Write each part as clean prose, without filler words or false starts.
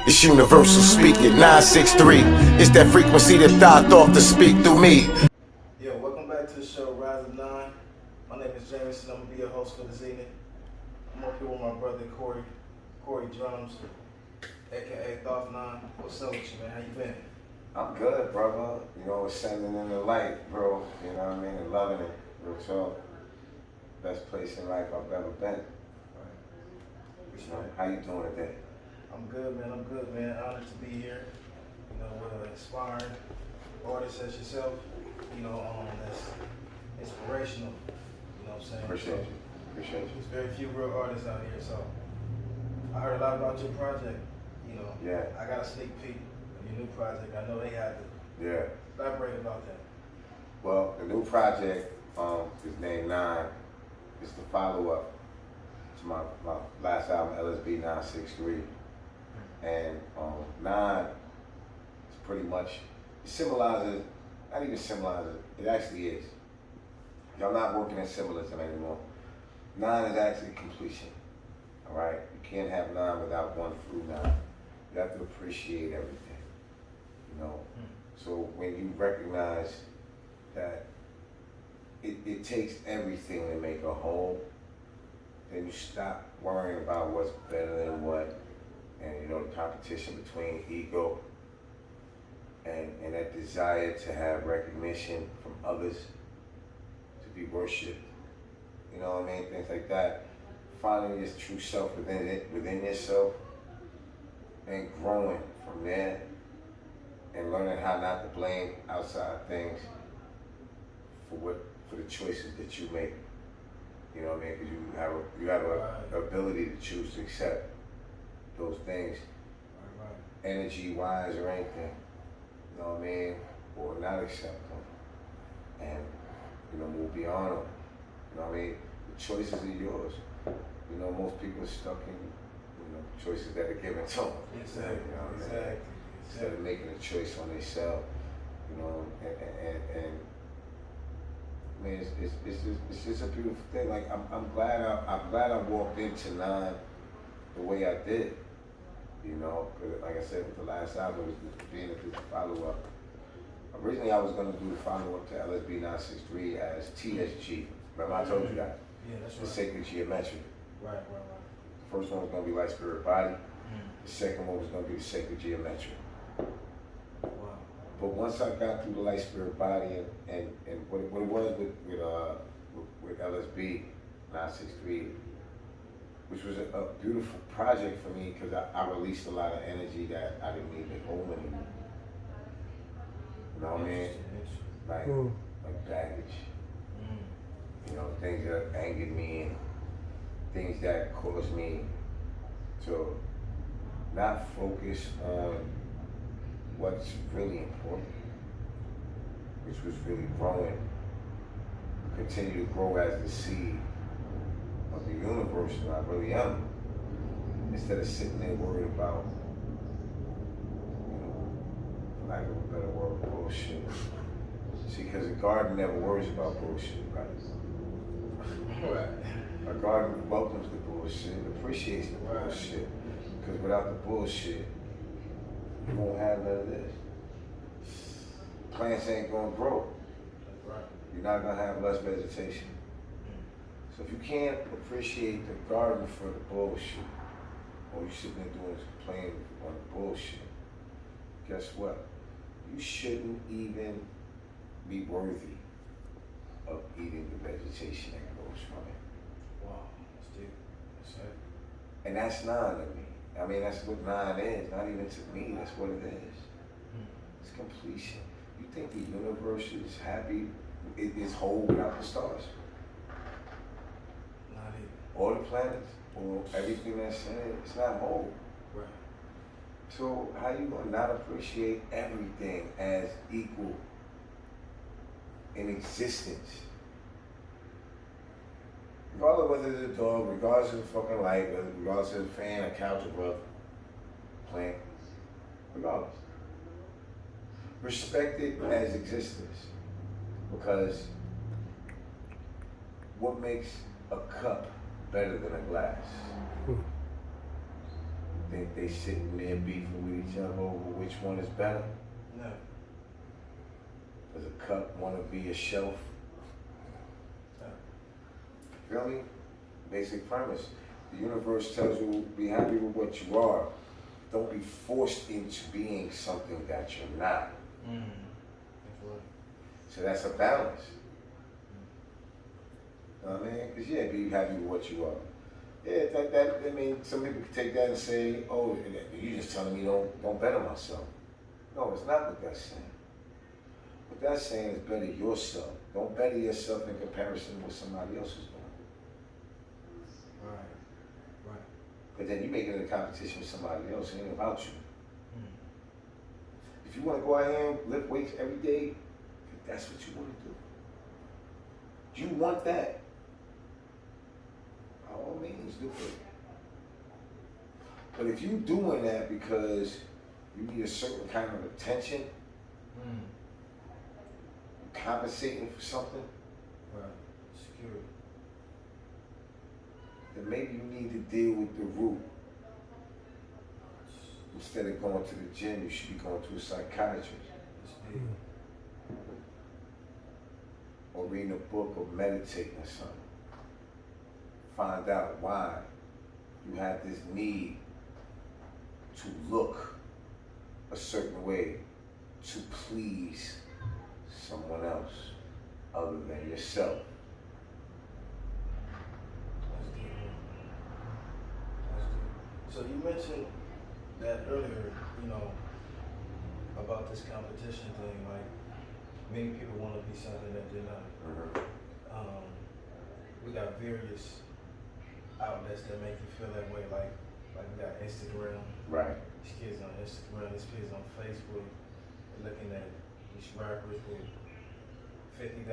It's universal speaking, 963. It's that frequency that thought off to speak through me. Yo, welcome back to the show, RYSE9. My name is Jamison. I'm going to be your host for this evening. I'm up here with my brother, Corey Drumz, a.k.a. Thru. What's up with you, man? How you been? I'm good, brother. You know, ascending in the light, bro. You know what I mean? And loving it. Real talk. Best place in life I've ever been. You know, how you doing today? I'm good, man. Honored to be here. You know, with an inspiring artist as yourself. You know, that's inspirational. You know what I'm saying? Appreciate you. There's very few real artists out here, so I heard a lot about your project. You know, Yeah. I got a sneak peek of your new project. I know they had to. Yeah. Elaborate about that. Well, the new project is named 9. It's the follow-up to my last album, LSB 963. And 9 is pretty much, it symbolizes, not even symbolizes, it actually is. Y'all not working in symbolism anymore. 9 is actually completion, all right? You can't have 9 without 1 through 9. You have to appreciate everything, you know? So when you recognize that it takes everything to make a whole, then you stop worrying about what's better than what, and you know, the competition between ego and that desire to have recognition from others, to be worshipped, you know what I mean, things like that. Finding your true self within yourself, and growing from there, and learning how not to blame outside things for the choices that you make. You know what I mean? Because you have a ability to choose to accept those things, energy-wise or anything. You know what I mean? Or not accept them, and you know, move beyond them. You know what I mean? The choices are yours. You know, most people are stuck in choices that are given to them. Exactly. You know, Exactly. Instead of making a choice on themselves, you know, and I mean, it's just a beautiful thing. Like I'm glad I walked into 9 the way I did. You know, because like I said, with the last album, it was being a follow-up. Originally, I was going to do the follow-up to LSB 963 as TSG. Remember, I told you that? Yeah, that's right. The sacred geometry. Right. The first one was going to be light spirit body. The second one was going to be the sacred geometry. Wow. But once I got through the light spirit body and what it was with LSB 963, which was a beautiful project for me because I released a lot of energy that I didn't need to hold anymore. You know what I mean? Like baggage. You know, things that angered me and things that caused me to not focus on what's really important, which was really growing, continue to grow as the seed of the universe that I really am, instead of sitting there worried about, you know, for lack of a better word, bullshit. See, because a garden never worries about bullshit, right? A garden welcomes the bullshit, appreciates the bullshit, because without the bullshit, you won't have none of this. Plants ain't gonna grow. You're not gonna have less vegetation. So if you can't appreciate the garden for the bullshit, all you sitting there doing is complaining on the bullshit, guess what? You shouldn't even be worthy of eating the vegetation that grows from it. Wow, that's deep. That's it. And that's 9 to me. I mean, that's what 9 is. Not even to me, that's what it is. It's completion. You think the universe is happy, it is whole without the stars? Not even. All the planets, or everything that's in it, it's not whole. Right. So how you gonna not appreciate everything as equal in existence? Regardless of whether it's a dog, regardless of the fucking light, regardless of the fan, a couch, a rug, plant, regardless. Respect it as existence, because what makes a cup better than a glass? think they sitting there beefing with each other over which one is better? No. Does a cup want to be a shelf? No. Feel me? Basic premise. The universe tells you, be happy with what you are. Don't be forced into being something that you're not. So that's a balance. You know what I mean? Because yeah, be happy with what you are. Yeah, I mean, some people can take that and say, oh, you're just telling me don't better myself. No, it's not what that's saying. What that's saying is better yourself. Don't better yourself in comparison with somebody else is doing. Right. But then you make it in a competition with somebody else, it ain't about you. If you want to go out here and lift weights every day, if that's what you want to do. You want that. By all means, do it. But if you're doing that because you need a certain kind of attention, you're compensating for something, Right. Security. then maybe you need to deal with the root. Instead of going to the gym, you should be going to a psychiatrist. Or reading a book or meditating or something. Find out why you have this need to look a certain way to please someone else other than yourself. So you mentioned that earlier, about this competition thing, like many people want to be something that they're not. We got various outlets that make you feel that way, like we got Instagram. Right. These kids on Instagram, these kids on Facebook, they're looking at these rappers with $50,000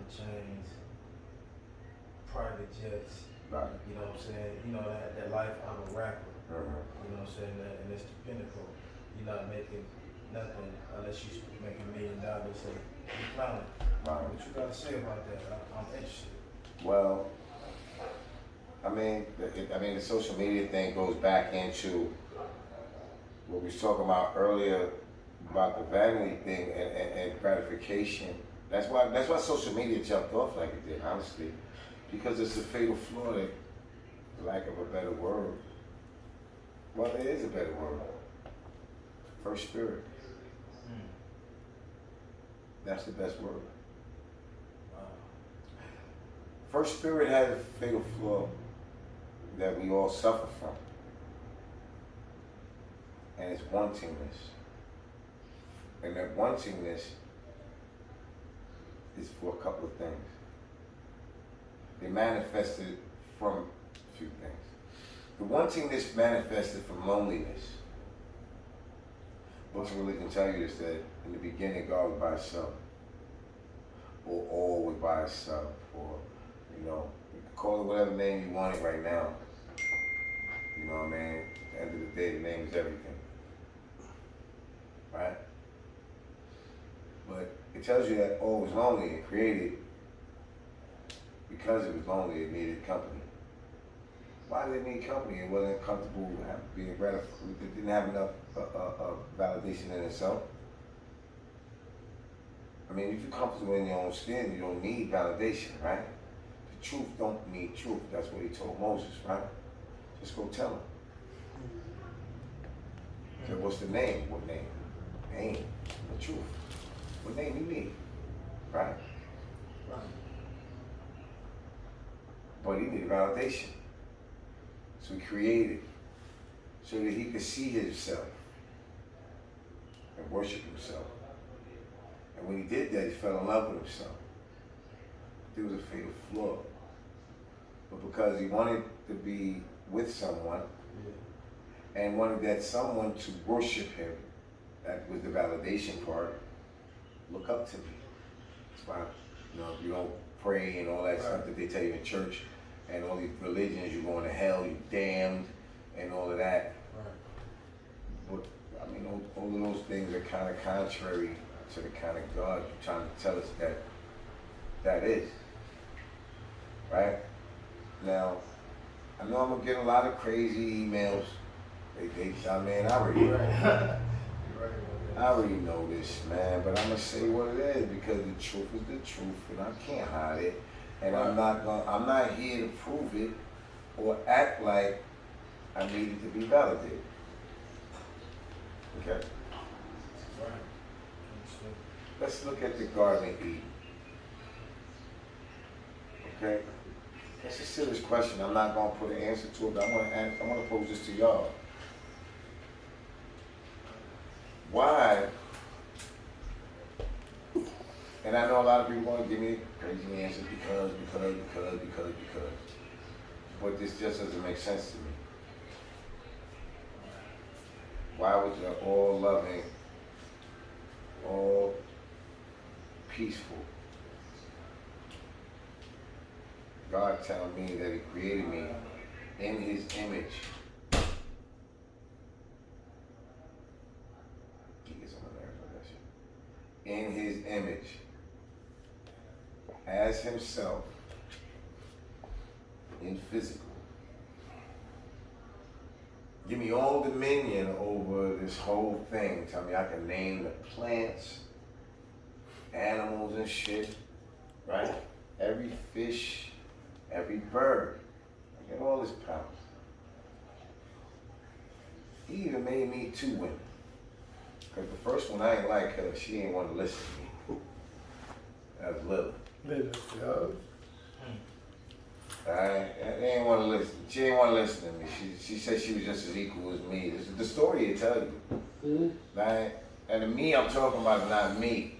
chains, private jets. Right. You know what I'm saying? That life of a rapper. You know what I'm saying? And it's the pinnacle. You're not making nothing unless you're making $1 million. So you're clowning. Right. What you got to say about that? I'm interested. Well, I mean, the social media thing goes back into what we was talking about earlier about the vanity thing and gratification. That's why social media jumped off like it did, honestly, because it's a fatal flaw that, for lack of a better word, well, there is a better word. First spirit. That's the best word. First spirit has a fatal flaw that we all suffer from. And it's wantingness. And that wantingness is for a couple of things. They manifested from a few things. The wantingness manifested from loneliness. Books of religion tell you this, that in the beginning God was by himself. Or all was by itself. Or, you can call it whatever name you want it right now. You know what I mean? At the end of the day, the name is everything. Right? But it tells you that all was lonely and created because it was lonely, it needed company. Why did it need company? It wasn't comfortable being gratified. It didn't have enough validation in itself. I mean, if you're comfortable in your own skin, you don't need validation, right? The truth don't need truth. That's what he told Moses, right? Just go tell him. He said, what's the name? What name? Name. The truth. What name you need? Right? Right. But he needed validation. So he created so that he could see himself and worship himself. And when he did that, he fell in love with himself. But there was a fatal flaw. But because he wanted to be with someone and wanted that someone to worship him, that was the validation part, look up to me. That's why, you don't pray and all that stuff that they tell you in church and all these religions, you're going to hell, you're damned, and all of that. Right. But, I mean, all of those things are kind of contrary to the kind of God you're trying to tell us that is. Right? Now, I know I'm going to get a lot of crazy emails I mean, I already, You're right. I already know this, man. But I'm gonna say what it is because the truth is the truth, and I can't hide it. And I'm not here to prove it or act like I need it to be validated. Okay. Right. Let's look at the Garden of Eden. Okay. That's a serious question. I'm not gonna put an answer to it, but I wanna pose this to y'all. Why? And I know a lot of people want to give me crazy answers because. But this just doesn't make sense to me. Why would the all loving, all peaceful God tell me that He created me in His image? He gets on my nerves with that shit. In His image, as Himself, in physical. Give me all dominion over this whole thing. Tell me I can name the plants, animals and shit, right? Every fish, every bird. I get all this power. He even made me 2 women. Because the first one I ain't like her, she ain't want to listen to me. That was little. They ain't want to listen. She ain't want to listen to me. She said she was just as equal as me. This is the story it tells you. Right? And the me I'm talking about is not me.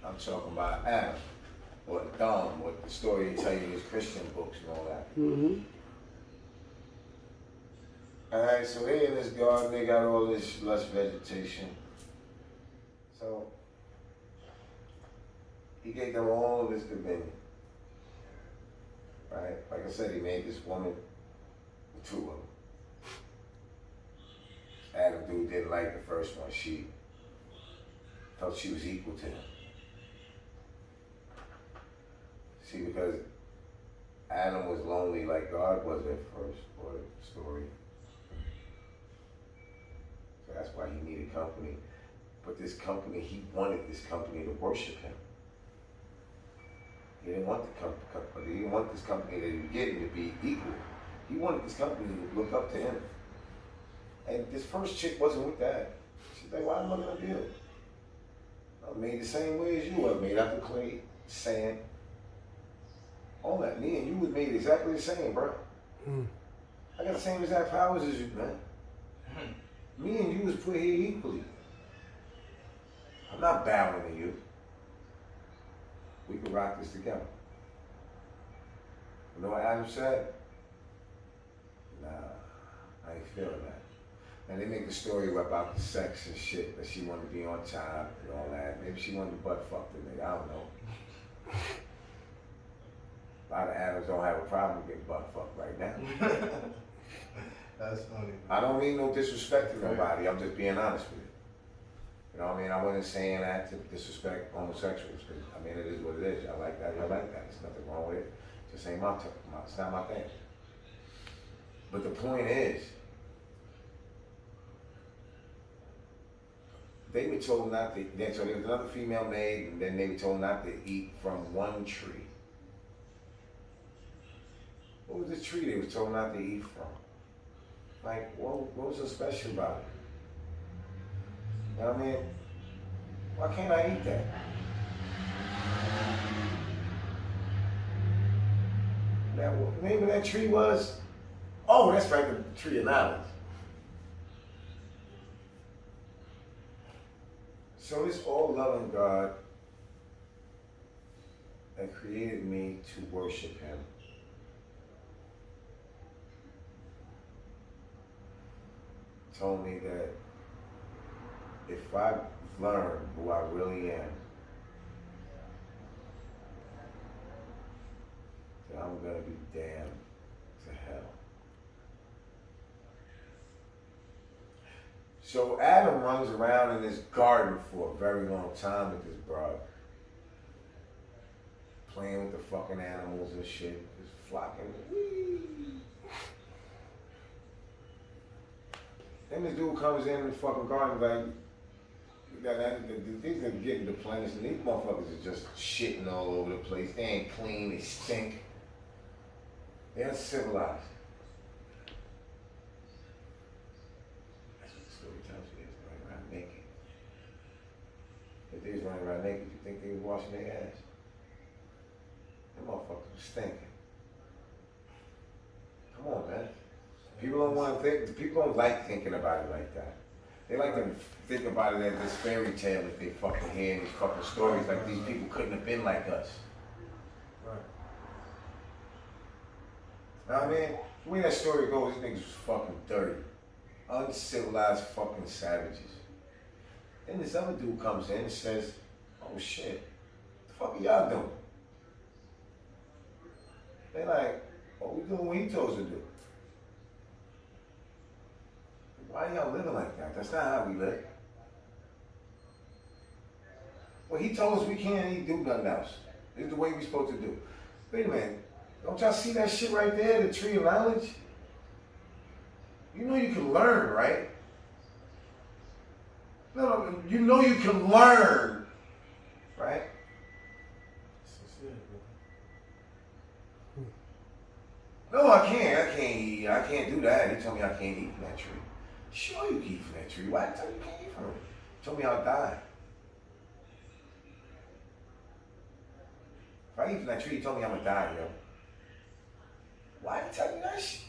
I'm talking about Adam or Adam, what the story they tell you in these Christian books and all that. Alright, so they in this garden, they got all this lush vegetation. So He gave them all this dominion. Right? Like I said, He made this woman, 2 of them. Adam dude didn't like the first one. She felt she was equal to him. See, because Adam was lonely like God was at first, for the story. So that's why he needed company. But this company, he wanted this company to worship him. He didn't want the company. He didn't want this company that he was getting to be equal. He wanted this company to look up to him. And this first chick wasn't with that. She's like, why am I gonna build? I'm made the same way as you are, made out of clay, sand, all that. Me and you was made exactly the same, bro. I got the same exact powers as you, man. Me and you was put here equally. I'm not bowing to you. We can rock this together. You know what Adam said? Nah, I ain't feeling that. And they make the story about the sex and shit, that she wanted to be on top and all that. Maybe she wanted to butt fuck the nigga, I don't know. A lot of Adams don't have a problem getting butt fucked right now. That's funny. I don't mean no disrespect to nobody, I'm just being honest with you. You know what I mean? I wasn't saying that to disrespect homosexuals, because I mean, it is what it is. Y'all like that, y'all like that. There's nothing wrong with it. Just ain't it's not my thing. But the point is, they were told not to, so there was another female maid, and then they were told not to eat from one tree. What was the tree they were told not to eat from? Like, what was so special about it? You know what I mean? Why can't I eat that? Now, what the name of that tree was? Oh, that's right, the tree of knowledge. So this all-loving God that created me to worship Him told me that if I learn who I really am, then I'm gonna be damned to hell. So Adam runs around in this garden for a very long time with this broad, playing with the fucking animals and shit, just flocking. Whee! Then this dude comes in the fucking garden like, these are getting the planets, and these motherfuckers are just shitting all over the place. They ain't clean, they stink. They're uncivilized. That's what the story tells you. They're running around naked. If they was running around naked, you think they was washing their ass? Them motherfuckers was stinking. Come on, man. People don't want to think. People don't like thinking about it like that. They like to think about it as this fairy tale that they fucking hear, these fucking stories like these people couldn't have been like us. Right. Know what I mean? The way that story goes, these niggas was fucking dirty. Uncivilized fucking savages. Then this other dude comes in and says, oh shit, what the fuck are y'all doing? They like, oh, we doing what he told us to do. Why are y'all living like that? That's not how we live. Well, he told us we can't do nothing else. This is the way we supposed to do. Wait a minute. Don't y'all see that shit right there, the tree of knowledge? You know you can learn, right? No, you know you can learn, right? No, I can't do that. He told me I can't eat from that tree. Sure you can eat from that tree. Why did he tell you you can't eat from it? He told me I'll die. If I eat from that tree, he told me I'm gonna die, yo. Why did he tell you that shit?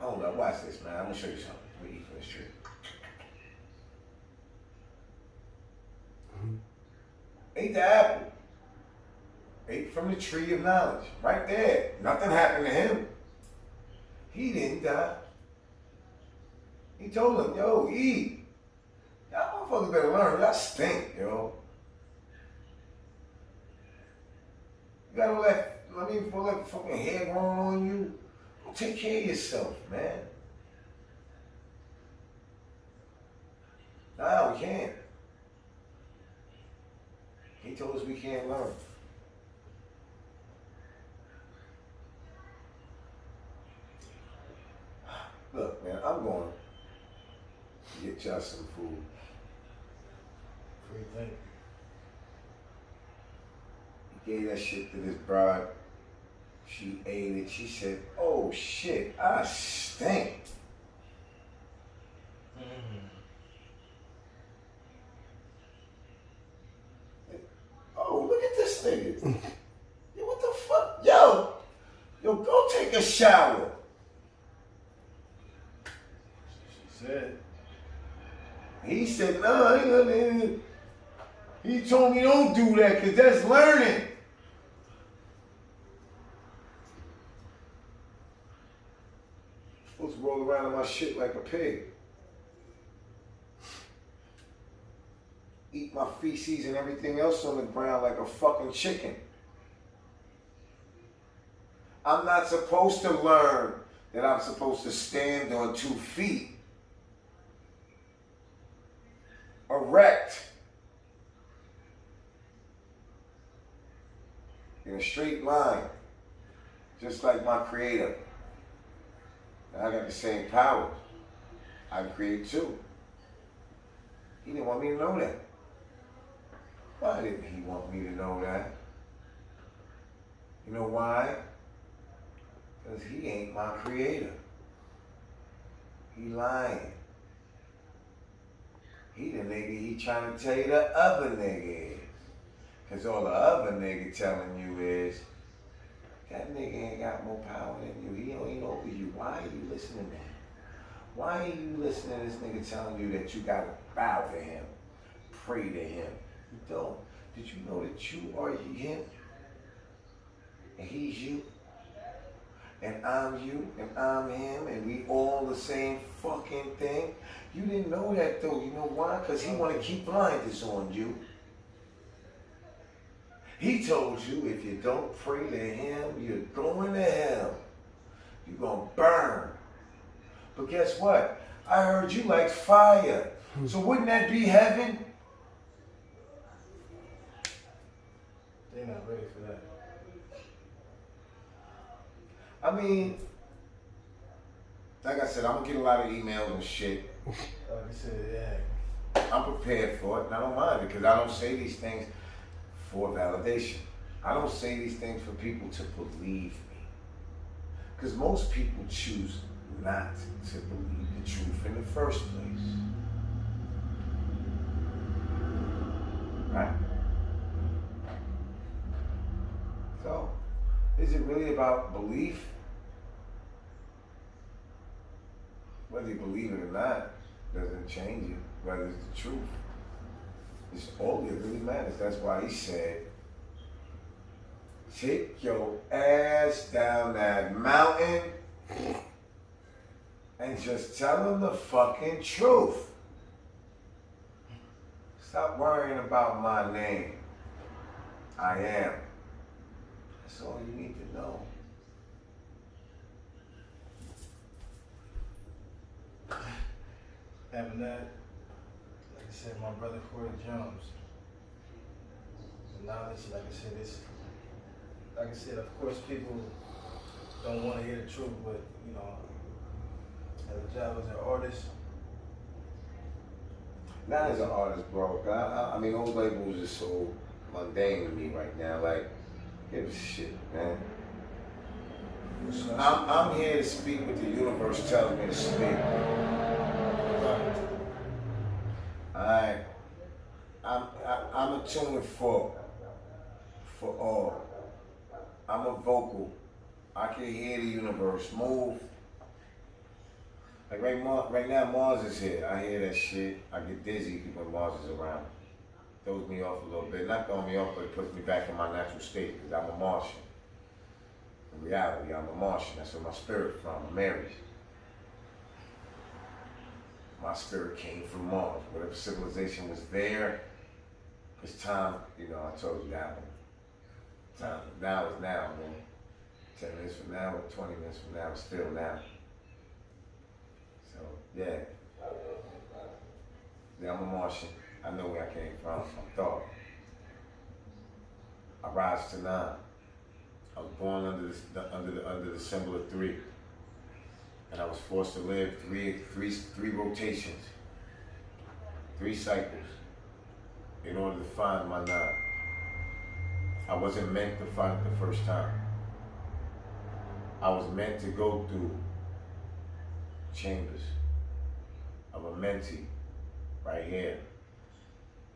Hold up, watch this, man. I'm gonna show you something. Let me eat from this tree. Ate the apple. Ate from the tree of knowledge. Right there. Nothing happened to him. He didn't die. He told him, yo, eat. Y'all motherfuckers better learn. Y'all stink, yo. You got all that, all that fucking hair growing on you. Go take care of yourself, man. Nah, we can't. He told us we can't learn. Look, man, I'm going to get y'all some food. Free thing. He gave that shit to this broad. She ate it. She said, oh shit, I stink. Oh, look at this nigga. Yo, what the fuck? Yo, go take a shower. She said. He said, no, he told me don't do that because that's learning. I'm supposed to roll around in my shit like a pig. Eat my feces and everything else on the ground like a fucking chicken. I'm not supposed to learn that I'm supposed to stand on 2 feet. Erect. In a straight line. Just like my creator. And I got the same powers. I create too. He didn't want me to know that. Why didn't he want me to know that? You know why? Because he ain't my creator. He lying. He the nigga he trying to tell you the other nigga is. Because all the other nigga telling you is, that nigga ain't got more power than you. He ain't over you. Why are you listening to him? Why are you listening to this nigga telling you that you gotta bow to him, pray to him? You don't. Did you know that you are him? And he's you? And I'm you, and I'm him, and we all the same fucking thing? You didn't know that though. You know why? Because he want to keep blinders on you. He told you if you don't pray to him, you're going to hell. You're going to burn. But guess what? I heard you like fire. So wouldn't that be heaven? They're not ready for that. I mean, like I said, I'm going to get a lot of emails and shit. I said, yeah. I'm prepared for it, and I don't mind it, because I don't say these things for validation. I don't say these things for people to believe me. Because most people choose not to believe the truth in the first place. Right? So, is it really about belief? Whether you believe it or not doesn't change it, whether it's the truth. It's all that really matters. That's why he said, take your ass down that mountain and just tell them the fucking truth. Stop worrying about my name. I am. That's all you need to know. Having that, like I said, my brother Corey Drumz. The knowledge, like I said, of course people don't want to hear the truth, but you know, as a job as an artist. Not as an artist, bro. I mean, those labels are so mundane to me right now. Like, give a shit, man. I'm here to speak what the universe tells me to speak. I'm attuned for all. I'm a vocal. I can hear the universe move. Like right now, Mars is here. I hear that shit. I get dizzy when Mars is around. Throws me off a little bit. Not throwing me off, but it puts me back in my natural state because I'm a Martian. In reality, I'm a Martian. That's where my spirit from. I'm Aries. My spirit came from Mars. Whatever civilization was there, it's time, you know, I told you that one. Time, now is now, man. 10 minutes from now or 20 minutes from now, it's still now. So, yeah. Yeah, I'm a Martian. I know where I came from. I'm thought. I rise to 9. I was born under the symbol of 3. And I was forced to live three rotations, 3 cycles, in order to find my 9. I wasn't meant to find it the first time. I was meant to go through chambers of Amenti, right here.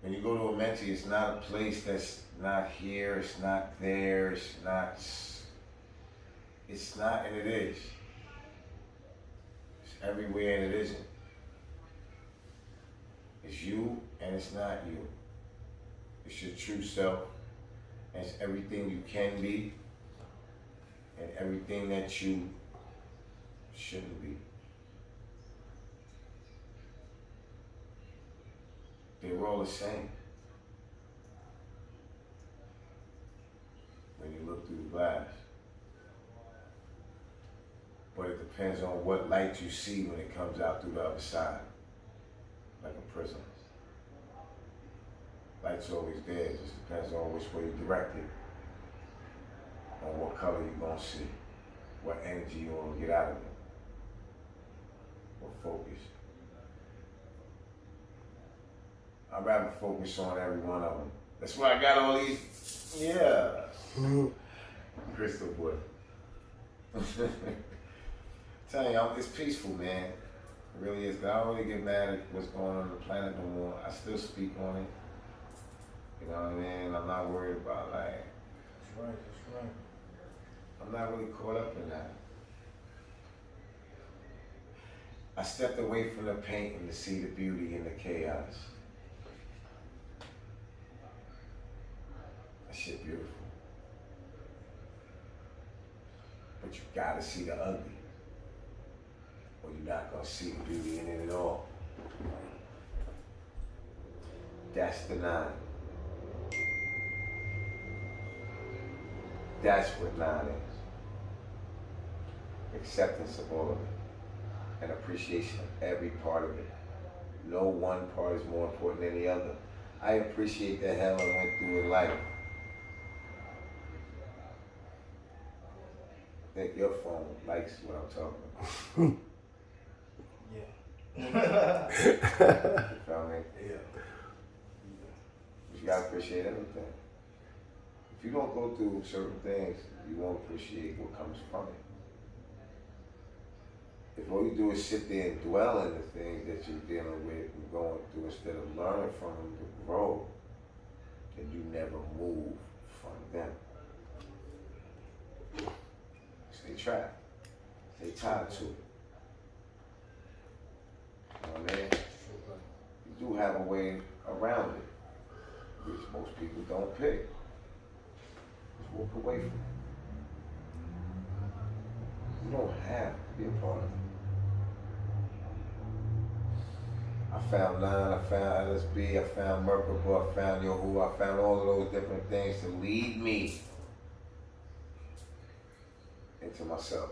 When you go to Amenti, it's not a place that's not here, it's not there, it's not, and it is. It's everywhere and it isn't. It's you and it's not you. It's your true self, and it's everything you can be, and everything that you shouldn't be. They were all the same. When you look through the glass. But it depends on what light you see when it comes out through the other side. Like a prism. Light's always there, it just depends on which way you direct it. On what color you're gonna see. What energy you wanna get out of it. What focus. I'd rather focus on every one of them. That's why I got all these, yeah. Crystal boy. Telling y'all, it's peaceful, man. It really is. I don't really get mad at what's going on the planet no more. I still speak on it. You know what I mean? I'm not worried about like. That's right, that's right. I'm not really caught up in that. I stepped away from the painting to see the beauty in the chaos. That shit beautiful. But you gotta see the ugly. Or you're not gonna see the beauty in it at all. That's the 9. That's what 9 is. Acceptance of all of it. And appreciation of every part of it. No one part is more important than the other. I appreciate the hell I went through in life. I think your phone likes what I'm talking about. Yeah. You feel me? Yeah. But you gotta appreciate everything. If you don't go through certain things, you won't appreciate what comes from it. If all you do is sit there and dwell in the things that you're dealing with and going through instead of learning from them to grow, then you never move from them. Stay trapped. Stay tied to it. You know what I mean? You do have a way around it, which most people don't pick. Just walk away from it. You don't have to be a part of it. I found Nine, I found LSB, I found Merkaba, I found Yahoo, I found all of those different things to lead me into myself.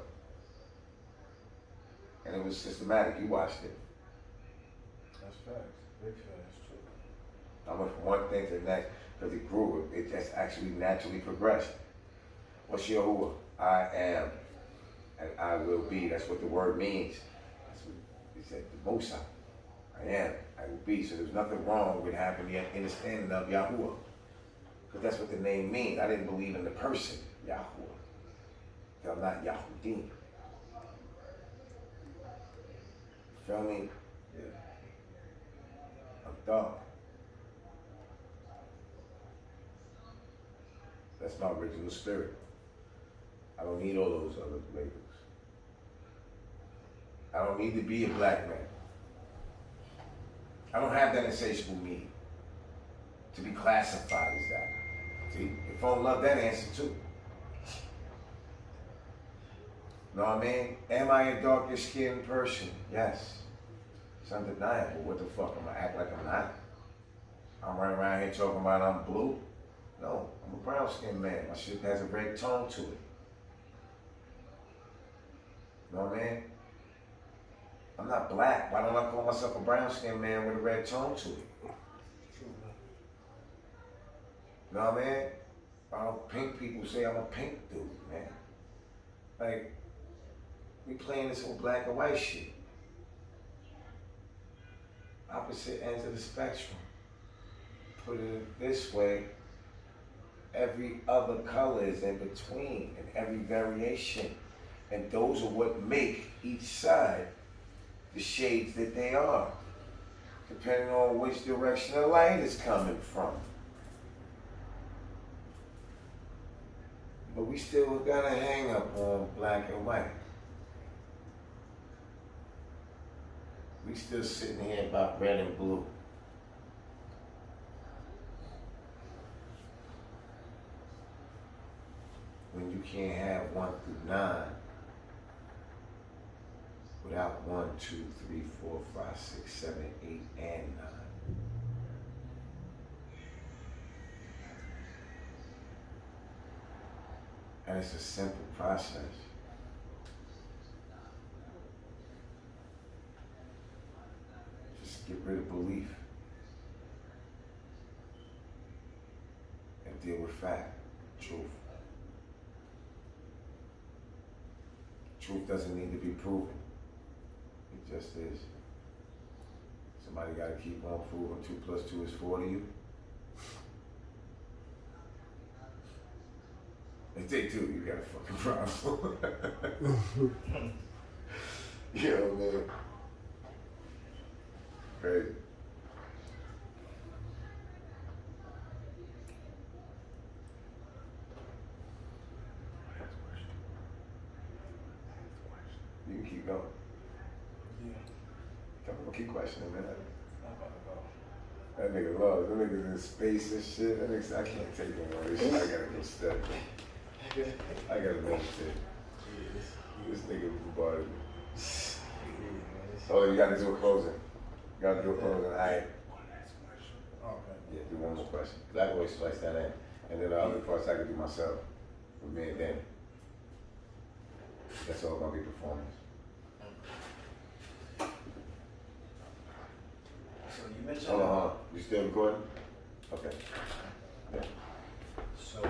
And it was systematic, you watched it. That's facts. Big facts, true. I went from one thing to the next because it grew, it just actually naturally progressed. What's Yahuwah? I am and I will be. That's what the word means. That's what he said, the Most High. I am, I will be. So there's nothing wrong with having the understanding of Yahuwah. Because that's what the name means. I didn't believe in the person, Yahuwah. Because I'm not Yahudim. Feel me? Yeah. I'm dog. That's my original spirit. I don't need all those other labels. I don't need to be a black man. I don't have that insatiable need to be classified as that. See, if I don't love that answer too. Know what I mean? Am I a darker skinned person? Yes. It's undeniable. What the fuck? I'm gonna act like I'm not. I'm running around here talking about I'm blue. No, I'm a brown skinned man. My shit has a red tone to it. Know what I mean? I'm not black. Why don't I call myself a brown skinned man with a red tone to it? Know what I mean? I don't pink people say I'm a pink dude, man. Like, we playing this whole black and white shit. Opposite ends of the spectrum. Put it this way, every other color is in between and every variation. And those are what make each side the shades that they are, depending on which direction the light is coming from. But we still got a hang up on black and white. We still sitting here about red and blue. When you can't have 1 through 9 without 1, 2, 3, 4, 5, 6, 7, 8, and 9. And it's a simple process. Just get rid of belief and deal with fact, truth. Truth doesn't need to be proven. It just is. Somebody got to keep on proving 2 plus 2 is 4 to you. If they do, you got a fucking problem. You know what I mean? Crazy. You can keep going. Yeah. Come on, keep questioning, man. I'm about to go. That nigga loves. That nigga's in space and shit. That nigga, I can't take no more of this shit. I gotta go study. I gotta meditate. This nigga bombarded me. Oh, you gotta do a closing. You gotta do a closing. All right. Okay. Yeah, do one more question. I always slice that in. And then the other parts I can do myself with me and Danny. That's all gonna be performance. So you mentioned. Hold on. You still recording? Okay. Yeah. So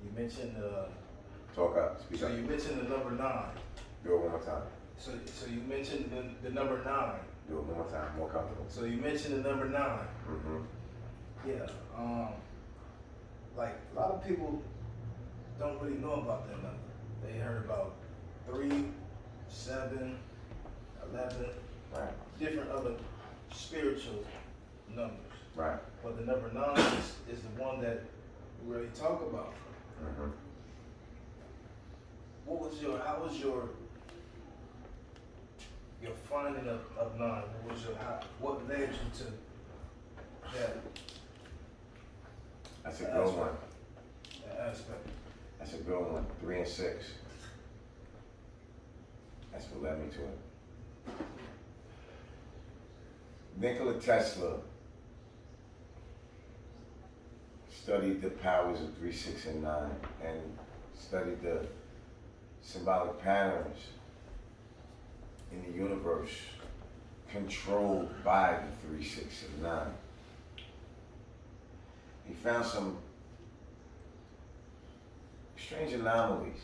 you mentioned Talk up. Speak so up. you mentioned the number 9. Do it one more time. So you mentioned the number 9. Do it one more time, more comfortable. So you mentioned the number 9. Mm-hmm. Yeah. Like a lot of people don't really know about that number. They heard about 3, 7, 11, Right. different other spiritual numbers. Right. But the number 9 is the one that we really talk about. Mm-hmm. How was your finding of 9? What led you to that? That's a good one. That aspect. That's a good one. 3 and 6. That's what led me to it. Nikola Tesla studied the powers of 3, 6, and 9, and studied the symbolic patterns in the universe controlled by the 3, 6, and 9. He found some strange anomalies.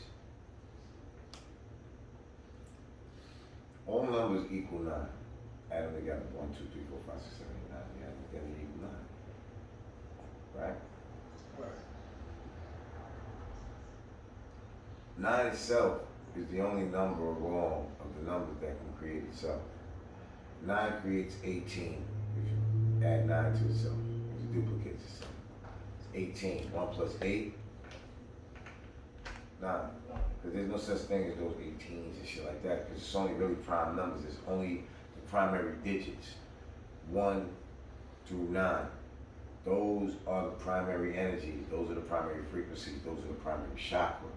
All numbers equal 9. Add them together. 1, 2, 3, 4, 5, 6, 7, 8, 9. You add them together, you equal 9. Right? Right. 9 itself is the only number wrong of the numbers that can create itself. 9 creates 18 if you add 9 to itself, if it duplicates itself. It's 18. 1 plus 8, 9. Because there's no such thing as those 18s and shit like that, because it's only really prime numbers. It's only the primary digits, 1 through 9. Those are the primary energies. Those are the primary frequencies. Those are the primary chakra.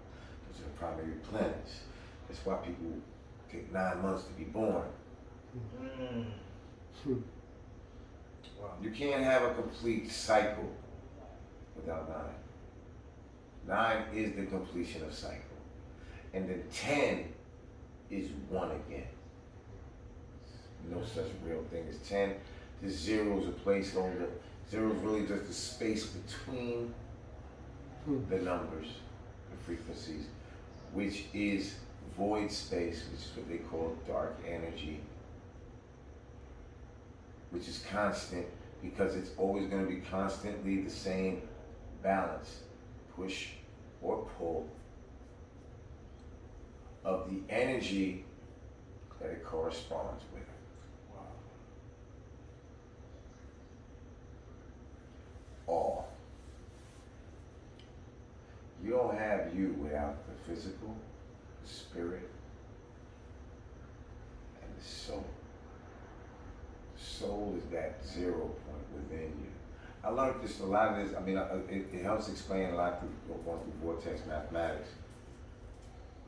Those are the primary planets. That's why people take 9 months to be born. Wow. You can't have a complete cycle without 9. 9 is the completion of cycle. And then 10 is 1 again. No such real thing as 10. The 0 is a placeholder. 0 is really just the space between the numbers, the frequencies, which is void space, which is what they call dark energy, which is constant because it's always going to be constantly the same balance, push or pull, of the energy that it corresponds with. Wow. All. You don't have you without the physical, the spirit, and the soul. The soul is that 0 point within you. I learned this, a lot of this, I mean, it helps explain a lot through going through vortex mathematics,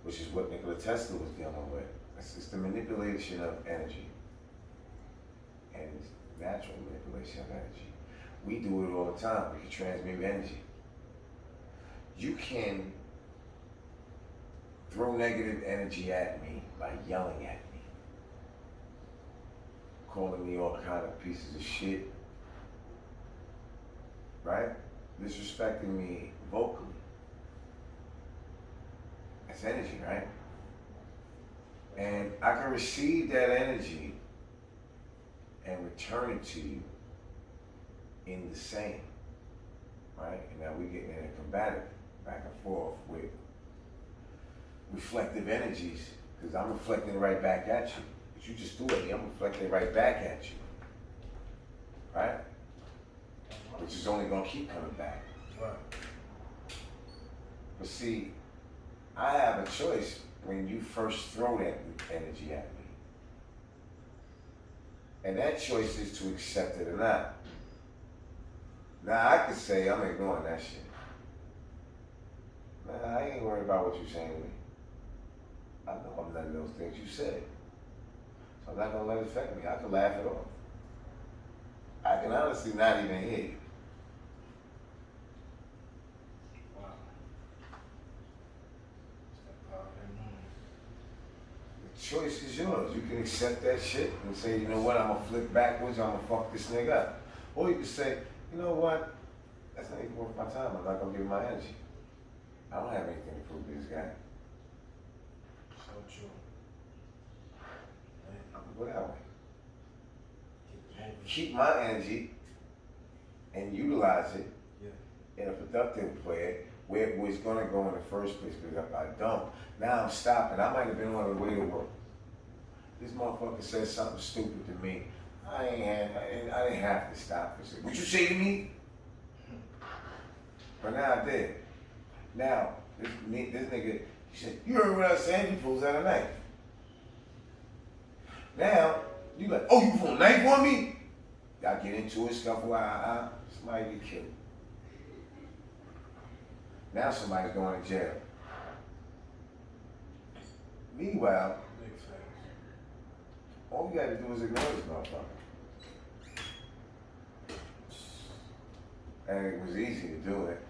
which is what Nikola Tesla was dealing with. It's the manipulation of energy. And it's natural manipulation of energy. We do it all the time. We can transmute energy. You can throw negative energy at me by yelling at me, calling me all kind of pieces of shit, right? Disrespecting me vocally. That's energy, right? And I can receive that energy and return it to you in the same, right? And now we're getting in a combative back and forth with reflective energies, because I'm reflecting it right back at you. But you just do it, I'm reflecting it right back at you, right? Which is only gonna keep coming back. Right. But see, I have a choice when you first throw that energy at me. And that choice is to accept it or not. Now I could say I'm ignoring that shit. Nah, I ain't worried about what you're saying to me. I know I'm none of those things you said. So I'm not gonna let it affect me. I can laugh it off. I can honestly not even hear you. Wow. The choice is yours. You can accept that shit and say, you know what, I'm gonna flip backwards, I'm gonna fuck this nigga up. Or you can say, you know what, that's not even worth my time, I'm not gonna give him my energy. I don't have anything to prove to this guy. So true. go that way. Keep my energy and utilize it in a productive way where it was gonna go in the first place, because if I don't, now I'm stopping. I might have been on the way to work. This motherfucker said something stupid to me. I didn't have to stop and say, what you say to me? But now I did. Now, this nigga, he said, you heard what I said? He pulls out a knife. Now, you like, oh, you pull a knife on me? Y'all get into a scuffle, somebody get killed. Now somebody's going to jail. Meanwhile, all you gotta do is ignore this motherfucker. And it was easy to do it.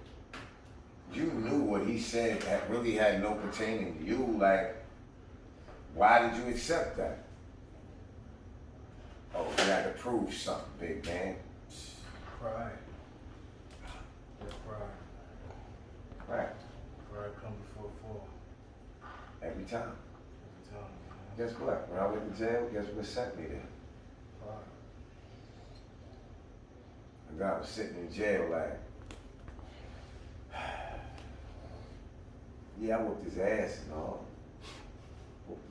You knew what he said that really had no pertaining to you. Like, why did you accept that? Oh, you had to prove something, big man. Pride. Yeah, pride. Right. Pride comes before fall. Every time. Every time, man. Guess what? When I went to jail, guess what sent me there? Pride. The guy was sitting in jail like, yeah, I whooped his ass and all.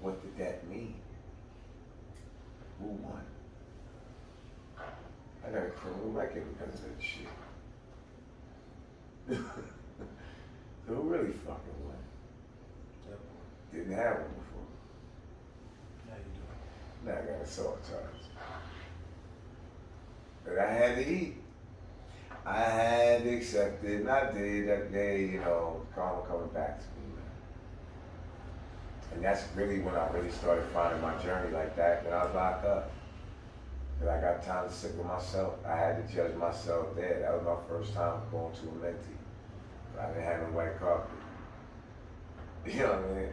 What did that mean? Who won? I got a criminal record because of that shit. So who really fucking won? Yep. Didn't have one before. Now you do. Now I got assault charges. But I had to eat. I had to accept it, and I did that day, you know, karma coming back to me, man. And that's really when I really started finding my journey like that, when I was locked up. Because I got time to sit with myself. I had to judge myself there. That was my first time going to Amenti. I didn't have no white carpet. You know what I mean?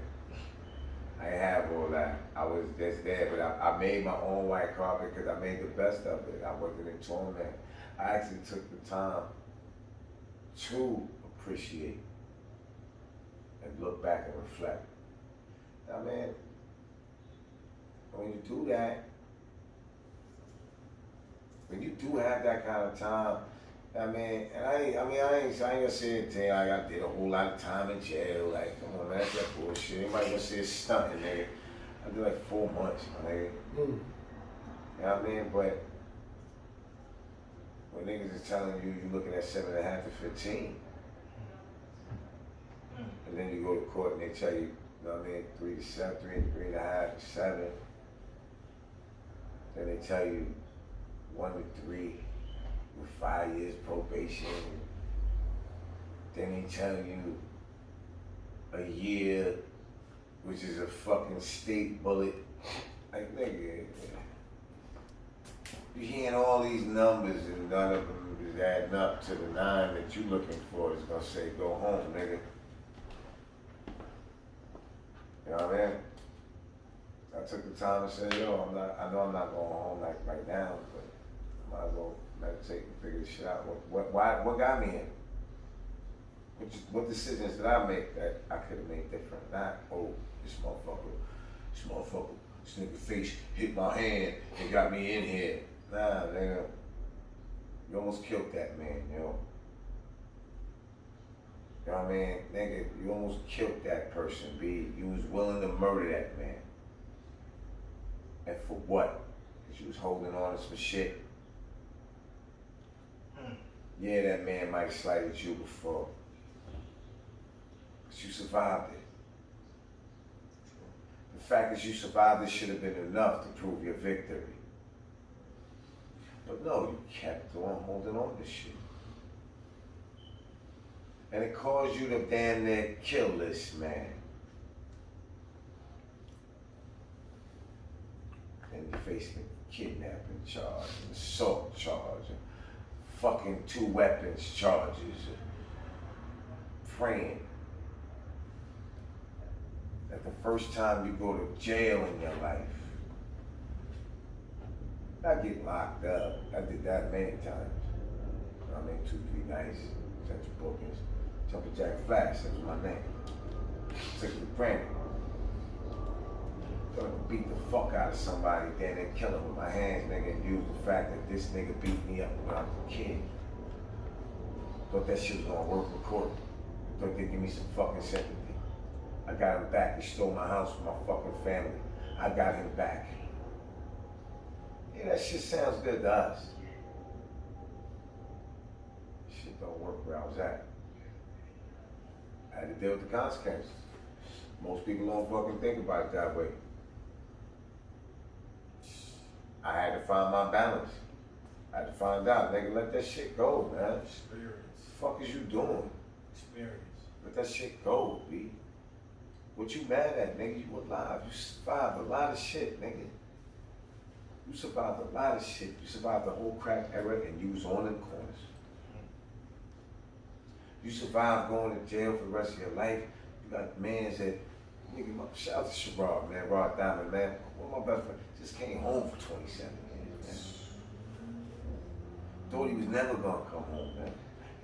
I didn't have all that. I was just there, but I made my own white carpet because I made the best of it. I wasn't in torment. I actually took the time to appreciate and look back and reflect. I mean, when you do that, when you do have that kind of time, I mean, and I ain't gonna say it to you like I did a whole lot of time in jail. Like, come on, man, that's that bullshit. Anybody gonna say it's stunting, nigga? I did like 4 months, my nigga. You know what I mean? But when niggas is telling you you're looking at 7.5 to 15, and then you go to court and they tell you, you know what I mean, 3 to 7, 3.5 to 7. Then they tell you 1 to 3 with 5 years probation. Then they tell you a year, which is a fucking state bullet. Like, nigga, you're hearing all these numbers and none of them is adding up to the 9 that you're looking for. Is gonna say, go home, nigga. You know what I mean? I took the time to say, yo, I know I'm not going home like right now, but I might as well meditate and figure this shit out. What got me in? What decisions did I make that I could have made different? Not, oh, this nigga face hit my hand and got me in here. Nah, nigga, you almost killed that man, yo. You know what I mean? Nigga, you almost killed that person, B. You was willing to murder that man. And for what? Because you was holding on to some shit. Yeah, that man might have slighted you before. But you survived it. The fact that you survived it should have been enough to prove your victory. But no, you kept on holding on to shit. And it caused you to damn near kill this man. And you're facing a kidnapping charge, an assault charge, fucking 2 weapons charges, praying that the first time you go to jail in your life, I get locked up. I did that many times. I mean, 2, 3 nights, central bookings, Jumping Jack Flash, that was my name. Took the granted. Gonna beat the fuck out of somebody, then and kill him with my hands, nigga, and use the fact that this nigga beat me up when I was a kid. Thought that shit was gonna work in court. Thought they'd give me some fucking sympathy. I got him back. He stole my house from my fucking family. I got him back. Yeah, that shit sounds good to us. Shit don't work where I was at. I had to deal with the consequences. Most people don't fucking think about it that way. I had to find my balance. I had to find out, nigga, let that shit go, man. Experience. What the fuck is you doing? Experience. Let that shit go, B. What you mad at, nigga? You alive. You survived a lot of shit, nigga. You survived a lot of shit. You survived the whole crack era and you was on them corners. You survived going to jail for the rest of your life. You got mans that, nigga, shout out to Sherrod, man, Rod Diamond, man. One of my best friends just came home for 27 years, man. Thought he was never gonna come home, man.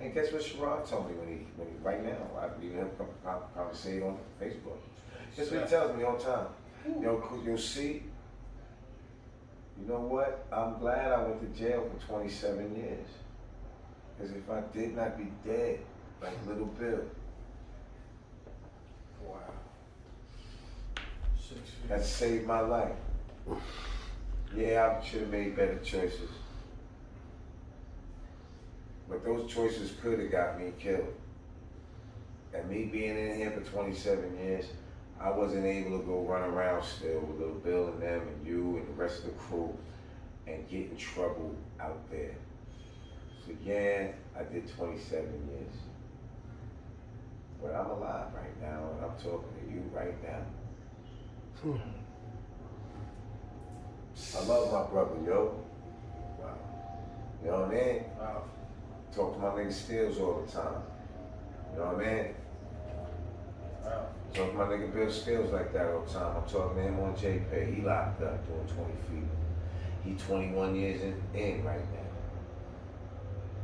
And guess what Sherrod told me when he right now, I even have a conversation on Facebook. Guess what he tells me all the time? You'll see, you know what? I'm glad I went to jail for 27 years. Because if I did, I'd be dead, like Little Bill. Wow. That saved my life. Yeah, I should have made better choices. But those choices could have got me killed. And me being in here for 27 years, I wasn't able to go run around still with Little Bill and them and you and the rest of the crew and get in trouble out there. So yeah, I did 27 years. But I'm alive right now and I'm talking to you right now. I love my brother, yo. Wow. You know what I mean? Wow. Talk to my nigga Stills all the time. You know what I mean? Wow. Talk to my nigga Bill Stills like that all the time. I'm talking to him on JPay. He locked up doing 20 feet. He 21 years in right now.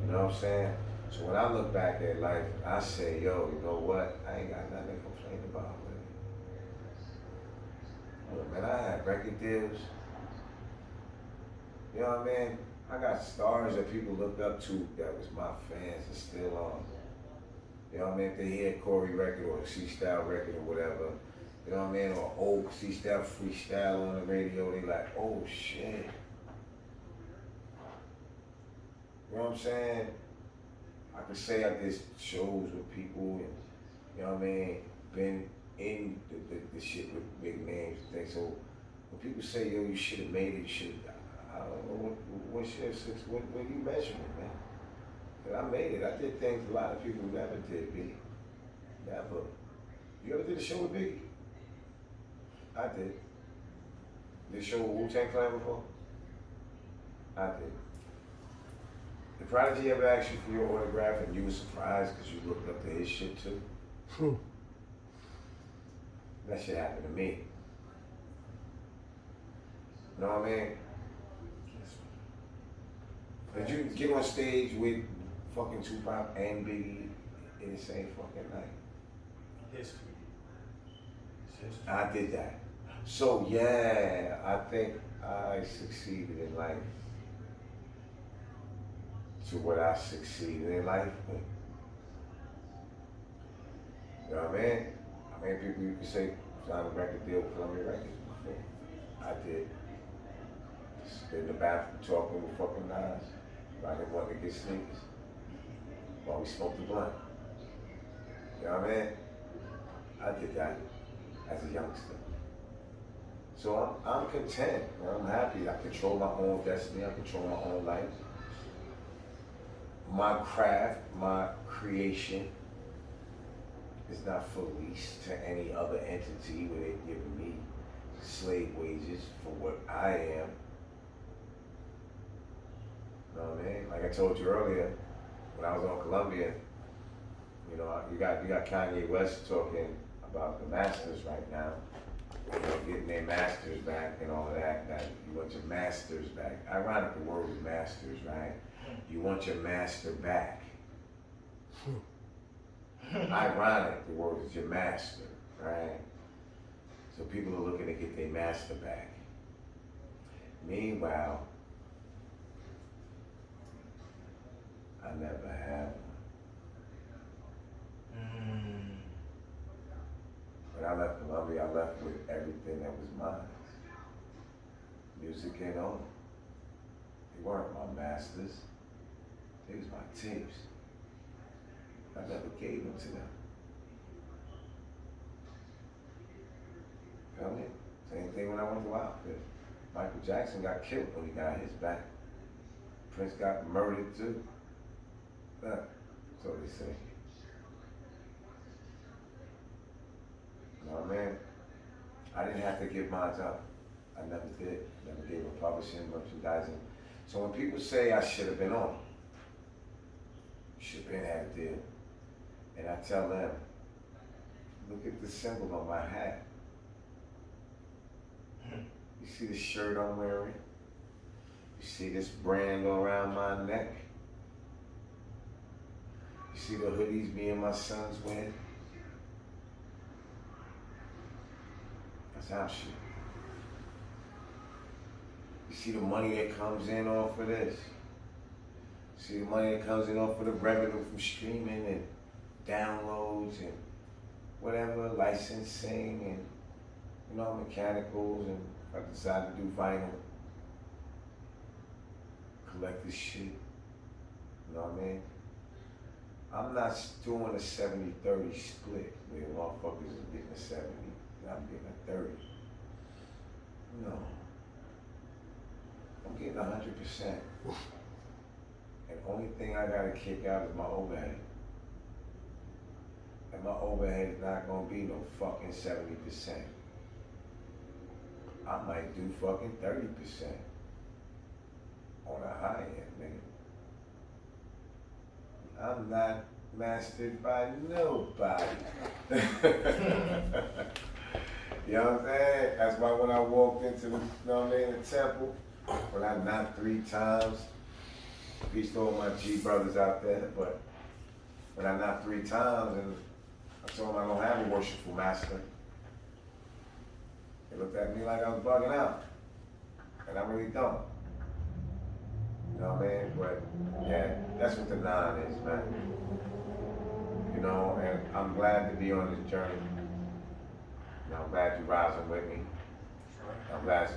You know what I'm saying? So when I look back at life, I say, yo, you know what? I ain't got nothing to complain about with it. Look, man, I had record deals. You know what I mean? I got stars that people looked up to that was my fans and still on. You know what I mean? If they hear a Corey record or a C-Style record or whatever, you know what I mean? Or old C-Style freestyle on the radio, they like, oh shit. You know what I'm saying? I could say I did shows with people and, you know what I mean? Been in the shit with big names and things. So when people say, yo, you should have made it, you should have, I don't know what you measuring, man? But I made it. I did things a lot of people never did, B. Never. You ever did a show with Biggie? I did. Did a show with Wu-Tang Clan before? I did. Did Prodigy ever ask you for your autograph and you were surprised because you looked up to his shit too? That shit happened to me. You know what I mean? Did you get on stage with fucking Tupac and Biggie in the same fucking night? History. History. I did that. So yeah, I think I succeeded in life to what I succeeded in life. You know what I mean? I mean, people you could say signed a record deal with Columbia Records before. I did. Just in the bathroom talking with fucking Nas. I didn't want to get sneakers while we smoked the blunt. You know what I mean? I did that as a youngster. So I'm content, man. I'm happy. I control my own destiny. I control my own life. My craft, my creation is not for lease to any other entity where they're giving me slave wages for what I am. You know what I mean? Like I told you earlier, when I was on Columbia, you know, you got Kanye West talking about the masters right now. You know, getting their masters back and all of that. That you want your masters back. Ironic, the word is masters, right? You want your master back. Ironic, the word is your master, right? So people are looking to get their master back. Meanwhile, I never had one. When I left Columbia, I left with everything that was mine. Music and all. They weren't my masters. They was my tapes. I never gave them to them. Feel me? Same thing when I went to Outfit. Michael Jackson got killed when he got his back. Prince got murdered too. That's what they say. You know what I mean? I didn't have to give mine up. I never did. Never gave a publishing, merchandising. So when people say I should have been on, should have been had a deal. And I tell them, look at the symbol on my hat. You see the shirt I'm wearing? You see this brand around my neck? You see the hoodies me and my sons wear? That's our shit. You see the money that comes in off of this? See the money that comes in off of the revenue from streaming and downloads and whatever, licensing and, you know, mechanicals, and I decided to do vinyl. Collect this shit. You know what I mean? I'm not doing a 70-30 split where motherfuckers is getting a 70 and I'm getting a 30. No. I'm getting 100%. And the only thing I gotta kick out is my overhead. And my overhead is not gonna be no fucking 70%. I might do fucking 30% on a high end, nigga. I'm not mastered by nobody. You know what I'm saying? That's why when I walked into the, you know what I mean, the temple, when I knocked 3 times, peace to all my G brothers out there, but when I knocked 3 times and I told them I don't have a worshipful master, they looked at me like I was bugging out, and I really don't. You know what I mean? But yeah, that's what the 9 is, man. You know, and I'm glad to be on this journey. You know, I'm glad you're rising with me. I'm glad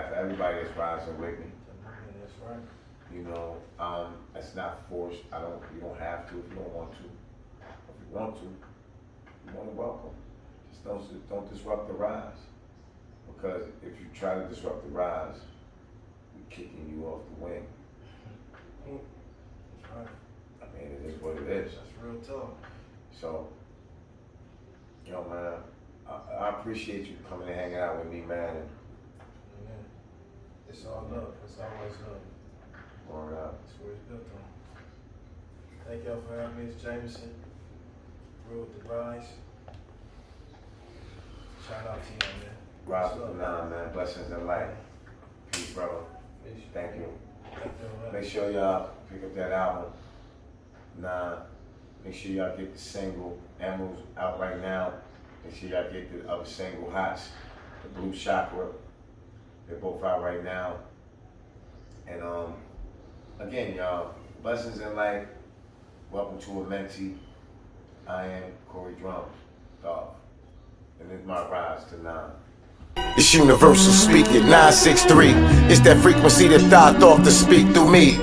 for everybody that's rising with me. That's right. You know, it's not forced. You don't have to if you don't want to. If you want to, you want to welcome. Just don't disrupt the rise. Because if you try to disrupt the rise, we're kicking you off the wing. That's right. I mean, it is what it is. That's real talk. So, you know, man, I appreciate you coming and hanging out with me, man. Yeah. It's all love. It's always love. Word up. That's where it's built on. Thank y'all for having me. It's Jamison. Thru with the RYSE. Shout out to y'all, man. RYSE9, man. Blessings and light. Peace, brother. Peace. Thank you. Thank y'all. Make sure y'all pick up that album, 9. Make sure y'all get the single, Emerald's out right now. Make sure y'all get the other single, Hots, the Blue Chakra. They're both out right now. And again, y'all, blessings in life. Welcome to Amenti. I am Corey Drumz, dog. And this is my rise to 9. It's universal speaking, 963. It's that frequency that thought off to speak through me.